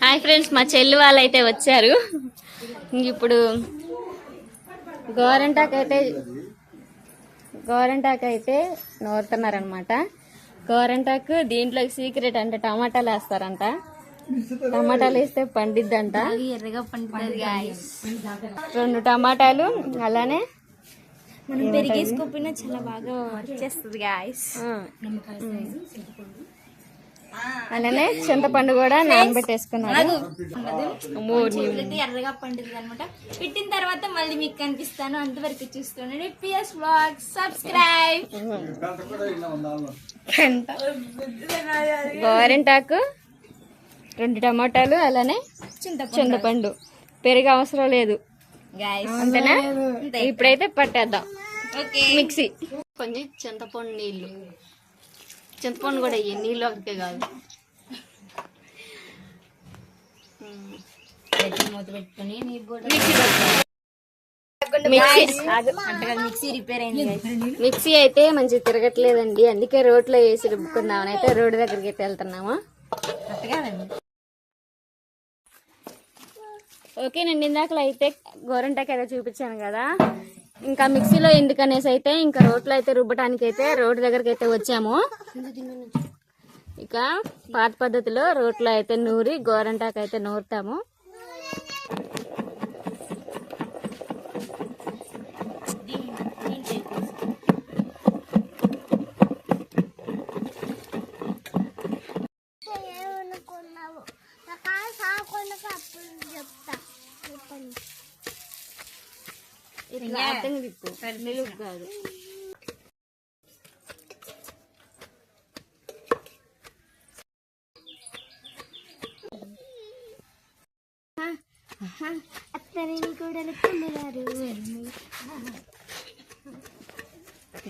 Hi friends, మా చెల్లి వాళ్ళు అయితే వచ్చారు. ఇప్పుడు గోరంటాకు అయితే నూరుతున్నారనమాట. గోరంటాకు దీంట్లోకి సీక్రెట్ అంటే టమాటాలు వేస్తారంట. టమాటాలు వేస్తే పండిద్దంట, ఎర్రగా పండుతుంది. 2 టమాటాలు అలానే మనం పెరిగేసుకోపోయినా చాలా బాగా వచ్చేస్తుంది గాయస్. అలానే చింతపండు కూడా నానబెట్టేసుకున్నాను. ఎర్రగా పండుతుంది అనమాట. పెట్టిన తర్వాత మళ్ళీ మీకు కనిపిస్తాను. అంతవరకు చూస్తున్నాను. PS vlogs subscribe. గోరింటాకు 2 టమాటాలు అలానే చింతపండు. పెరుగు అవసరం లేదు అంతేనా? ఇప్పుడైతే పట్టేద్దాం మిక్సీ. కొంచెం చింతపండు నీళ్ళు, చింతపండు కూడా నీళ్ళు ఒకటే కాదు. మూత పెట్టుకుని మిక్సీ రిపేర్ అయింది. మిక్సీ అయితే మంచిగా తిరగట్లేదండి, అందుకే రోడ్లో వేసి రుబ్బుకుందామని అయితే రోడ్డు దగ్గరికి అయితే వెళ్తున్నాము. ఓకేనండి, ఇందాకలో అయితే గోరంటాకు అయితే చూపించాను కదా. ఇంకా మిక్సీలో ఎందుకనేసి అయితే ఇంకా రోట్లో అయితే రుబ్బటానికి అయితే రోడ్డు దగ్గరికి అయితే వచ్చాము. ఇక పాత పద్ధతిలో రోట్లో అయితే నూరి గోరంటాకు అయితే నూరుతాము. కాదు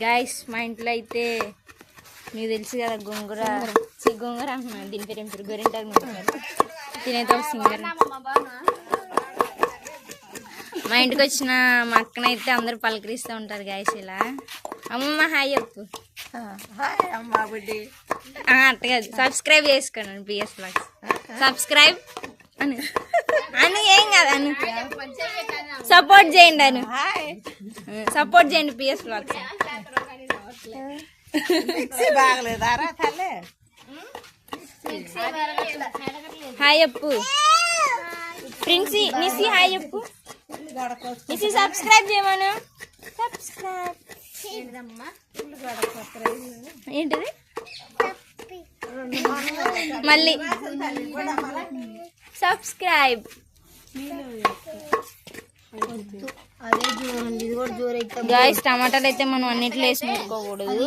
గైస్, మా ఇంట్లో అయితే మీకు తెలుసు కదా గోంగూర అంటున్నాను. దీని పేరు ఏం పేరు? గోరింటాకు. తినైతే ఒక సింగర్. మా ఇంటికి వచ్చిన మా అక్కనైతే అందరు పలకరిస్తూ ఉంటారు గాయస్. ఇలా అమ్మమ్మ హాయ్ చెప్పు. అట్టగాదు, సబ్స్క్రైబ్ చేసుకోండి పిఎస్ వ్లాగ్స్. సబ్స్క్రైబ్ అను ఏం కాదు, అను సపోర్ట్ చేయండి, అను సపోర్ట్ చేయండి పిఎస్ వ్లాగ్స్. హాయ్ చెప్పు ప్రిన్సీ, నిసి హాయ్ చెప్పు. నిసి సబ్స్క్రైబ్ చేయమను. సబ్స్క్రైబ్ ఏంటిది మళ్ళీ సబ్స్క్రైబ్. గాయస్, టమాటాలు అయితే మనం అన్నిట్లో వేసి నూరుకోకూడదు,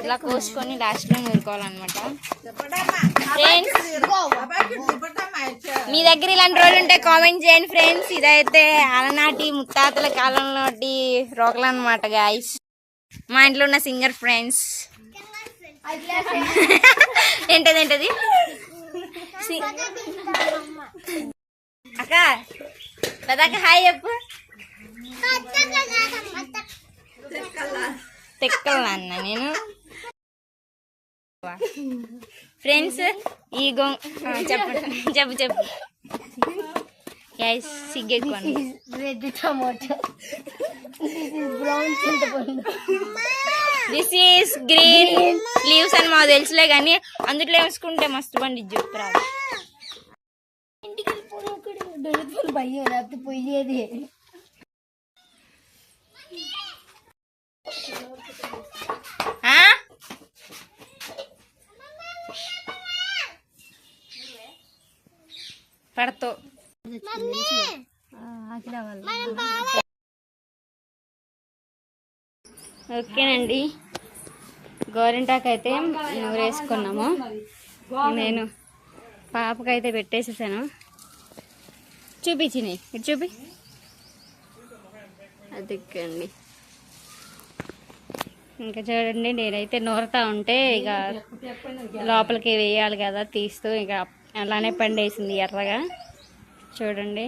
ఇలా కోసుకొని లాస్ట్ లో నూరుకోవాలన్నమాట. మీ దగ్గర ఇలాంటి రోజులు ఉంటే కామెంట్ చేయండి ఫ్రెండ్స్. ఇదైతే అలనాటి ముత్తాతల కాలంలో రోకలు అన్నమాట గాయస్. మా ఇంట్లో ఉన్న సింగర్ ఫ్రెండ్స్. ఏంటది అక్క? పెద్దక్క హాయ్ చెప్పు. తెక్కలా అన్న నేను ఫ్రెండ్స్. ఈ చెప్పు గైస్, సిగ్గెక్కువ. Red tomato, this is green leaves అని మాకు తెలుసులే కానీ అందులో వేసుకుంటే మస్తు బండి చెప్పురా. పోయేది పడతో ఓకేనండి. గోరింటాకు అయితే నూరేసుకున్నాము. నేను పాపకైతే పెట్టేసేసాను. చూపించినాయి ఇటు చూపి. అదిక్కండి. ఇంకా చూడండి, నేనైతే నూరుతా ఉంటే ఇక లోపలికి వేయాలి కదా, తీస్తూ ఇక అలానే పండేసింది ఎర్రగా. చూడండి,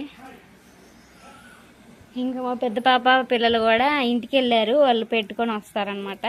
ఇంకా మా పెద్ద పాప పిల్లలు కూడా ఇంటికి వెళ్ళారు, వాళ్ళు పెట్టుకొని వస్తారనమాట.